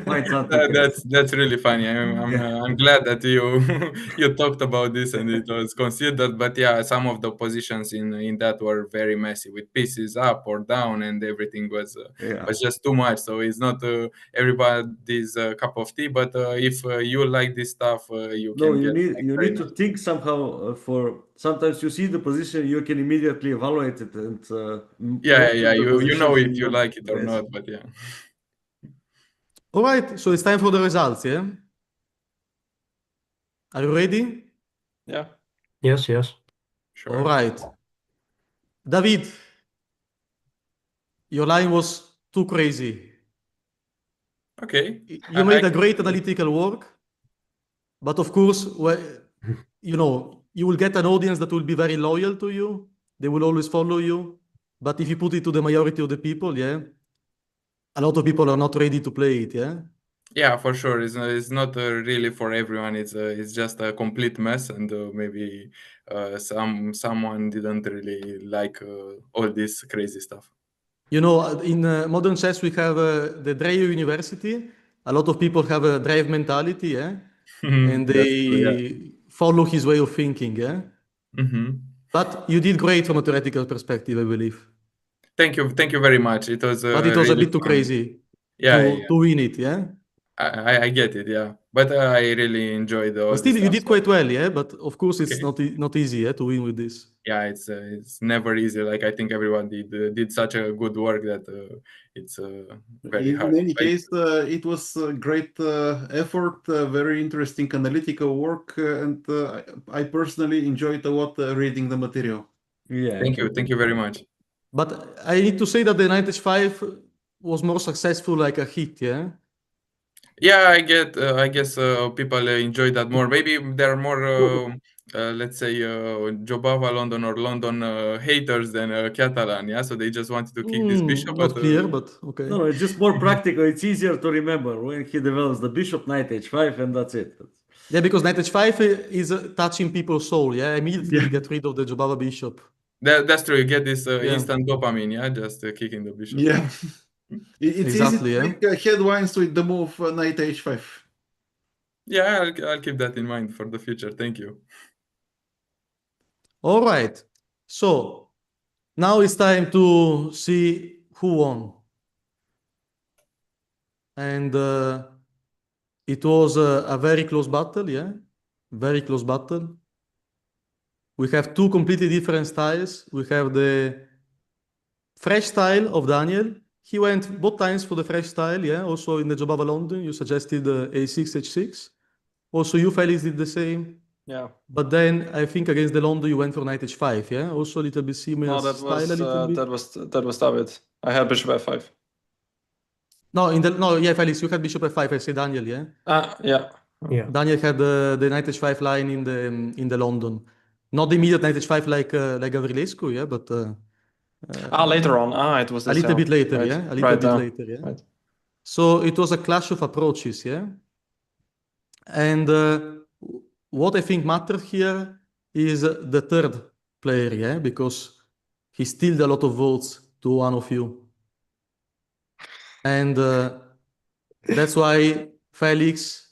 find something else. That's really funny. Yeah. I'm glad that you you talked about this and it was considered. But yeah, some of the positions in that were very messy with pieces up or down, and everything Yeah. was just too much. So it's not everybody's cup of tea. But if you like this stuff, you No, can get like, you very need to nice. think somehow for sometimes you see the position, you can immediately evaluate it, and Yeah, most yeah. of the You know positions if will you look like it or best. not. But yeah, All right, so it's time for the results, yeah? Are you ready? Yeah. Yes, yes. sure. All right. David, your line was too crazy. Okay. You made a great analytical work, but of course, you know, you will get an audience that will be very loyal to you. They will always follow you. But if you put it to the majority of the people, yeah, a lot of people are not ready to play it, yeah? Yeah, for sure. It's not really for everyone. It's just a complete mess, and maybe someone didn't really like all this crazy stuff. You know, in modern chess, we have the Dreyer University. A lot of people have a drive mentality, and That's true, yeah. they follow his way of thinking, Mhm. But you did great from a theoretical perspective, I believe. Thank you very much. It was But it was a really bit too fun. crazy Yeah. to win it, yeah? I get it, yeah. But I really enjoyed all But this still, you stuff. did quite well, yeah? But of course, it's Okay. not easy, to win with this. Yeah, it's never easy. Like I think everyone did such a good work that it's very hard. In any case, it was a great effort, very interesting analytical work, and I personally enjoyed a lot reading the material. Yeah. Thank you very much. But I need to say that the 95 was more successful like a hit, yeah? Yeah, I guess people enjoy that more. Maybe there are more, let's say, Jobava London or London haters than Catalan. Yeah, so they just wanted to kick this bishop, Not but clear, but okay. No, it's just more practical. It's easier to remember when he develops the bishop, knight h5, and that's it. Yeah, because knight h5 is touching people's soul, yeah? Immediately Yeah. get rid of the Jobava bishop. that's true. You get this Yeah. instant dopamine. Yeah, just kicking the bishop. Yeah. It's Exactly, easy to yeah. make headlines with the move knight h5. Yeah, I'll keep that in mind for the future. Thank you. All right. So now it's time to see who won. And it was a very close battle, yeah? Very close battle. We have two completely different styles. We have the fresh style of Daniel. He went both times for the fresh style, yeah? Also in the Jobava London, you suggested a6, h6. Also you, Felix, did the same. Yeah. But then I think against the London, you went for knight h5, yeah? Also a little bit similar No, that style, was a little bit. that was David. I had bishop f5. No, yeah, Felix, you had bishop f5. I say Daniel, yeah. Yeah. Yeah. Daniel had the knight h5 line in the London, not the immediate knight h5 like Gavrilescu, yeah, but Later on. It was a this. little bit later, right. yeah, a little Right, bit later, yeah. Right. So it was a clash of approaches, yeah. And what I think mattered here is the third player, yeah, because he stealed a lot of votes to one of you. And that's why, Felix,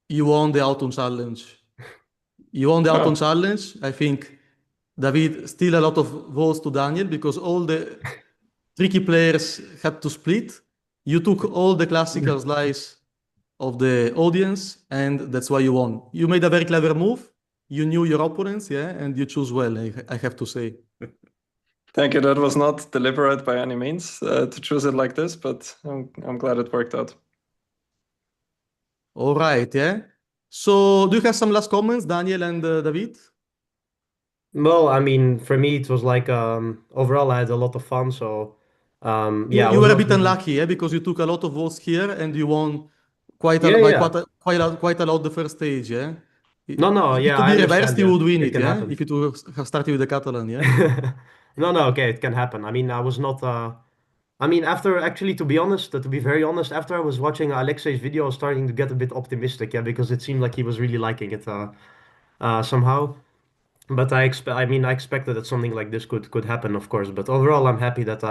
you won the Autumn Challenge. You won the Autumn Challenge. I think David steal a lot of votes to Daniel because all the tricky players had to split. You took all the classical slice of the audience, and that's why you won. You made a very clever move. You knew your opponents, yeah, and you chose well, I have to say. Thank you. That was not deliberate by any means to choose it like this, but I'm glad it worked out. All right, yeah. So do you have some last comments, Daniel and David? Well, I mean, for me, it was like overall, I had a lot of fun. So, yeah, I You was were a not bit really- unlucky, yeah, because you took a lot of votes here and you won quite a, Yeah, by yeah. quite a lot the first stage, yeah. No, If it yeah, would I be reversed, understand. you Yeah, would win it it, can yeah. happen. If it would have started with the Catalan, yeah. No, okay, it can happen. I mean, I was not. I mean, after actually, to be honest, to be very honest, after I was watching Alexei's video, I was starting to get a bit optimistic, yeah, because it seemed like he was really liking it somehow. But I mean, I expected that something like this could happen, of course. But overall, I'm happy that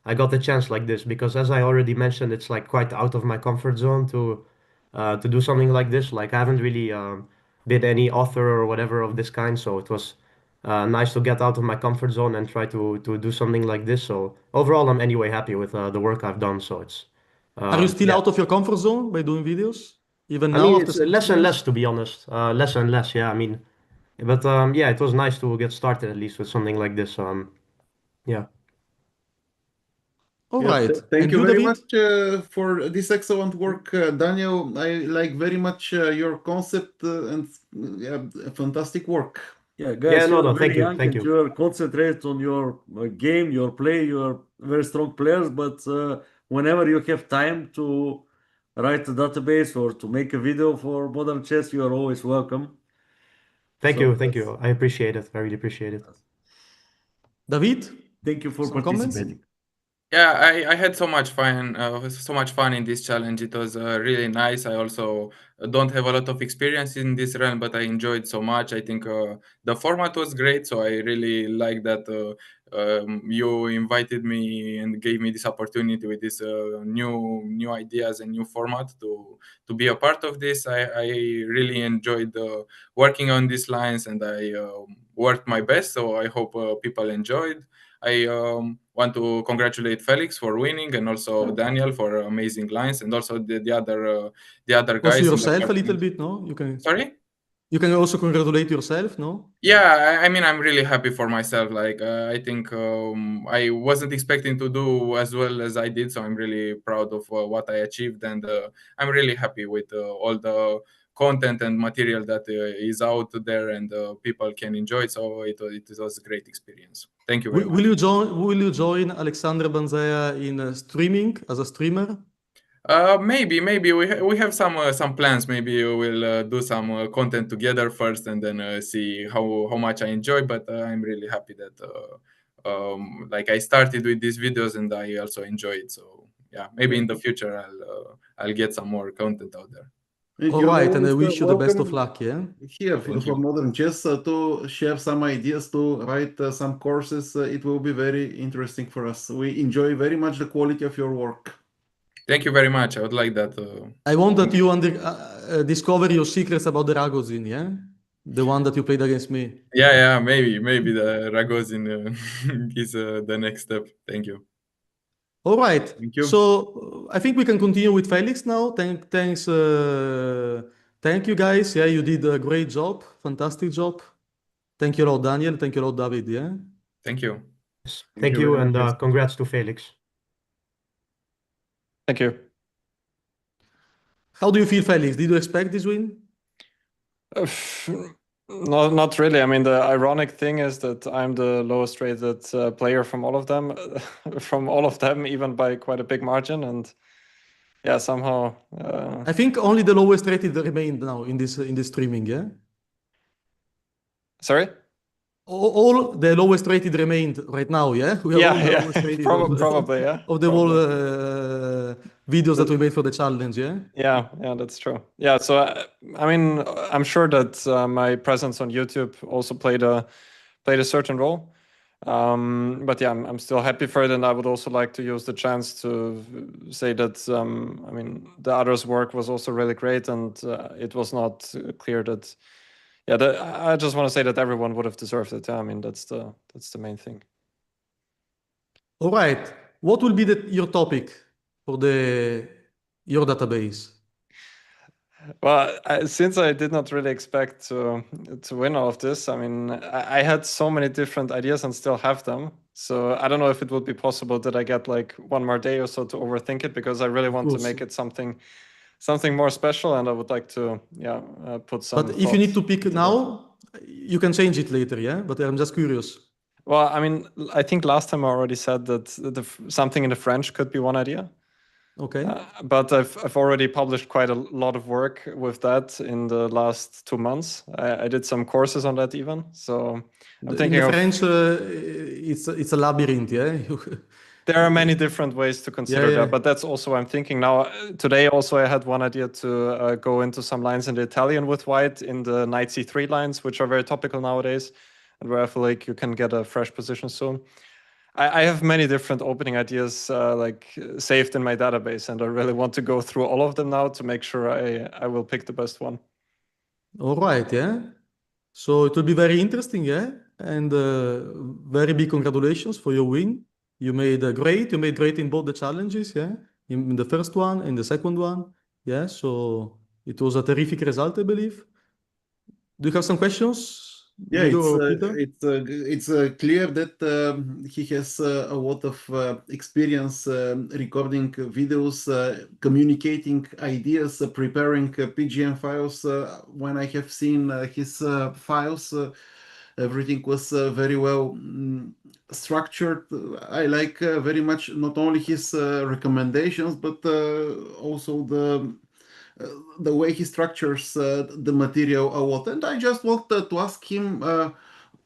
I got the chance like this because, as I already mentioned, it's like quite out of my comfort zone to do something like this. Like I haven't really been any author or whatever of this kind, so it was nice to get out of my comfort zone and try to do something like this. So overall, I'm anyway happy with the work I've done. So it's Are you still yeah. out of your comfort zone by doing videos? Even I now mean, after it's 6 less and years? less, to be honest. Less and less, yeah. I mean, but yeah, it was nice to get started at least with something like this. Yeah. All Yeah, right. thank And you you, very David? much for this excellent work, Daniel. I like very much your concept and yeah, fantastic work. Yeah, Yeah, guys, no, you're no, very thank you, young thank and you. you're concentrated on your game, your play. You're very strong players, but whenever you have time to write a database or to make a video for modern chess, you are always welcome. Thank So you, thank that's- you. I appreciate it. I really appreciate it. David? Thank you for Some comments? participating. Yeah, I had so much fun in this challenge. It was really nice. I also don't have a lot of experience in this realm, but I enjoyed so much. I think the format was great, so I really like that you invited me and gave me this opportunity with this new ideas and new format to be a part of this. I really enjoyed working on these lines, and I worked my best. So I hope people enjoyed. I want to congratulate Felix for winning, and also Daniel for amazing lines, and also the other Also guys in the yourself a party. little bit, no? Sorry? You can also congratulate yourself, no? Yeah, I mean, I'm really happy for myself. Like, I think I wasn't expecting to do as well as I did, so I'm really proud of what I achieved, and I'm really happy with all the content and material that is out there, and people can enjoy it. So it was a great experience. Thank you very much. Will you join Alexander Banzaya in streaming as a streamer? Maybe we have some plans. Maybe we'll do some content together first, and then see how much I enjoy. But I'm really happy that like I started with these videos, and I also enjoy it. So yeah, maybe in the future I'll get some more content out there. And All you're right, and I always wish you the best of welcome luck, yeah? here Thank for you. Modern Chess to share some ideas, to write some courses. It will be very interesting for us. We enjoy very much the quality of your work. Thank you very much. I would like that. I want that you discover your secrets about the Ragozin, yeah? The one that you played against me. Yeah, maybe the Ragozin is the next step. Thank you. All right. Thank you. So I think we can continue with Felix now. Thank you guys. Yeah, you did a great job, fantastic job. Thank you a lot, Daniel. Thank you a lot, David. Yeah. Thank you. Thank you you, very and much. congrats to Felix. Thank you. How do you feel, Felix? Did you expect this win? Not really. I mean, the ironic thing is that I'm the lowest rated player from all of them, even by quite a big margin. And yeah, somehow. I think only the lowest rated remained now in this streaming. Yeah. Sorry. All the lowest rated remained right now. Yeah. We are all the lowest rated Probably. Yeah. of the whole videos that we made for the challenge. Yeah. Yeah, that's true. Yeah, so I mean, I'm sure that my presence on YouTube also played a certain role. But yeah, I'm still happy for it, and I would also like to use the chance to say that I mean, the others' work was also really great, and it was not clear that. Yeah, I just want to say that everyone would have deserved it. I mean, that's the main thing. All right. What will be your topic for your database? Well, since I did not really expect to win all of this, I mean, I had so many different ideas and still have them. So I don't know if it would be possible that I get like one more day or so to overthink it, because I really want to make it something more special, and I would like to put some. But if you need to pick now, you can change it later, yeah? But I'm just curious. Well, I mean, I think last time I already said that something in the French could be one idea. Okay. But I've already published quite a lot of work with that in the last 2 months. I did some courses on that even. So I'm thinking in the French, it's a labyrinth, yeah? There are many different ways to consider that, but that's also what I'm thinking now. Today also I had one idea to go into some lines in the Italian with white in the knight c3 lines, which are very topical nowadays, and where I feel like you can get a fresh position soon. I have many different opening ideas like saved in my database, and I really want to go through all of them now to make sure I will pick the best one. All right, yeah. So it will be very interesting, yeah? And very big congratulations for your win. You made great. You made great in both the challenges, yeah? In the first one and the second one, yeah? So it was a terrific result, I believe. Do you have some questions? Yeah, it's clear that he has a lot of experience recording videos, communicating ideas, preparing PGM files. When I have seen his files, everything was very well structured. I like very much not only his recommendations, but also the way he structures the material a lot. And I just wanted to ask him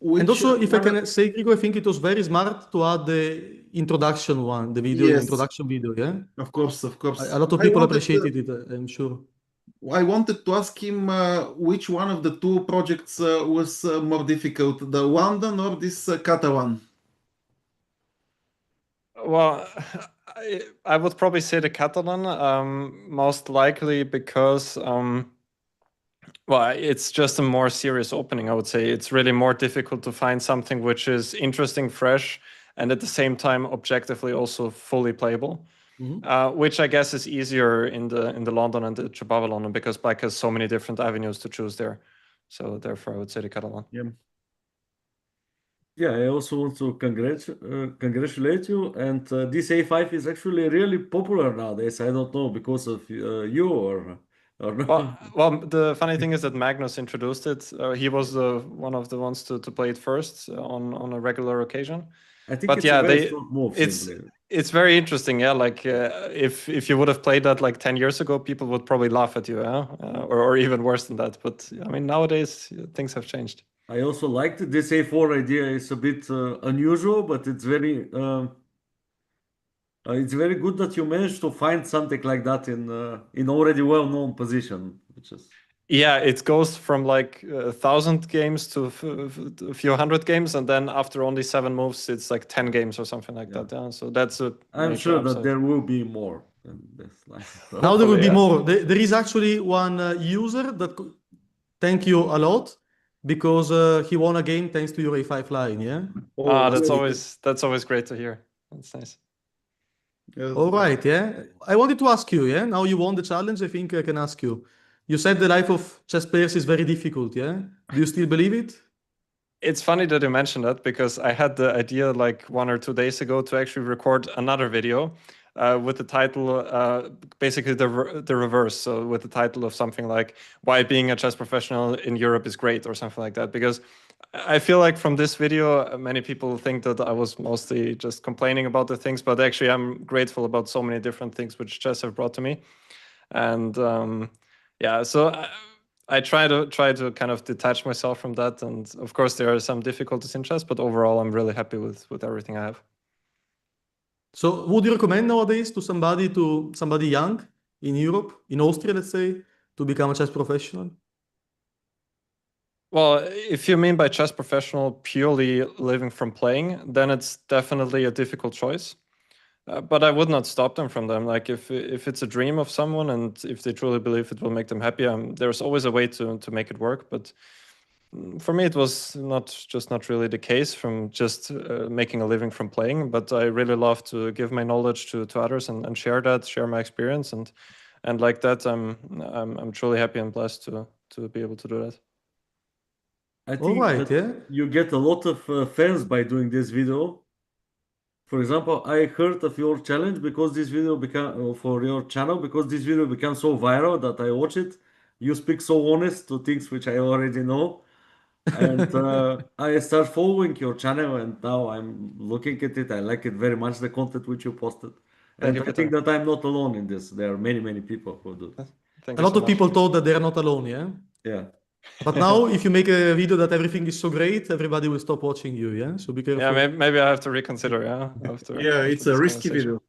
And also, if I one can say, Grigo, I think it was very smart to add the introduction one, the video, Yes, introduction video, yeah? of course, of course. A lot of I people wanted appreciated it, I'm sure. I wanted to ask him which one of the two projects was more difficult, the London or this Catalan? Well, I would probably say the Catalan, most likely because, well, it's just a more serious opening, I would say. It's really more difficult to find something which is interesting, fresh, and at the same time objectively also fully playable. Which I guess is easier in the London and the Chibaba London because Black has so many different avenues to choose there. So therefore, I would say the Catalan. Yeah, I also want to congratulate you. And this A5 is actually really popular nowadays. I don't know because of you or not. Well, the funny thing is that Magnus introduced it. He was one of the ones to play it first on a regular occasion. I think But it's yeah, a very strong move. It's very interesting. Yeah, like if you would have played that like 10 years ago, people would probably laugh at you, or even worse than that. But I mean, nowadays things have changed. I also liked this A4 idea. It's a bit unusual, but it's very good that you managed to find something like that in already well-known position, which is. Yeah, it goes from like 1,000 games to a few hundred games, and then after only 7 moves, it's like 10 games or something like that. Yeah, so that's a. I'm sure that there will be more than this. Now there will be more. There is actually one user that thank you a lot because he won a game thanks to your A5 line. Yeah. That's always great to hear. That's nice. All right. Yeah. I wanted to ask you. Yeah. Now you won the challenge. I think I can ask you. You said the life of chess players is very difficult, yeah? Do you still believe it? It's funny that you mentioned that because I had the idea like 1 or 2 days ago to actually record another video with the title, basically the reverse. So with the title of something like why being a chess professional in Europe is great or something like that. Because I feel like from this video, many people think that I was mostly just complaining about the things, but actually I'm grateful about so many different things which chess have brought to me. And yeah, so I try to kind of detach myself from that, and of course there are some difficulties in chess, but overall I'm really happy with everything I have. So would you recommend nowadays to somebody young in Europe, in Austria, let's say, to become a chess professional? Well, if you mean by chess professional purely living from playing, then it's definitely a difficult choice. But I would not stop them from them. Like if it's a dream of someone and if they truly believe it will make them happy, there's always a way to make it work. But for me, it was not really the case from just making a living from playing. But I really love to give my knowledge to others and share my experience, and like that, I'm truly happy and blessed to be able to do that. I think you get a lot of fans by doing this video. For example, I heard of your challenge because this video for your channel because this video became so viral that I watch it. You speak so honest to things which I already know, and I start following your channel, and now I'm looking at it. I like it very much, the content which you posted, and I think that I'm not alone in this. There are many people who do. A lot of people thought that they are not alone, yeah. Yeah. But now, if you make a video that everything is so great, everybody will stop watching you, yeah? So be careful. Yeah, maybe I have to reconsider, yeah? It's a risky video.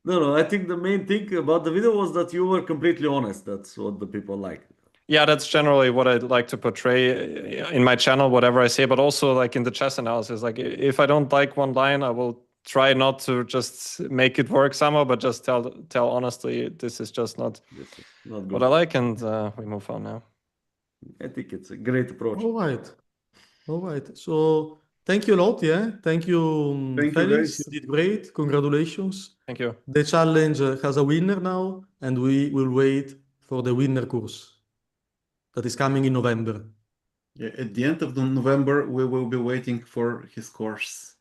No, I think the main thing about the video was that you were completely honest. That's what the people like. Yeah, that's generally what I'd like to portray in my channel, whatever I say, but also like in the chess analysis. Like if I don't like one line, I will try not to just make it work somehow, but just tell honestly, this is just not what I like, and we move on now. I think it's a great approach. All right. So thank you a lot, yeah. Thank you, Felix. You did great. Congratulations. Thank you. The challenge has a winner now, and we will wait for the winner course that is coming in November. Yeah, at the end of November, we will be waiting for his course.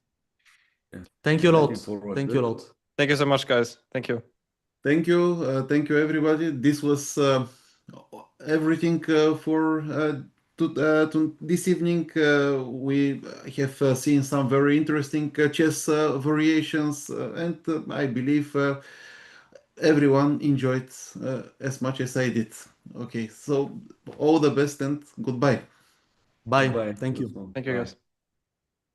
Yeah. Thank you a lot. Thank you a lot. Thank you so much, guys. Thank you. Thank you. Thank you, everybody. This was everything for this evening. We have seen some very interesting chess variations, and I believe everyone enjoyed as much as I did. Okay, so all the best and goodbye. Bye. Bye. Thank you. Thank you, guys.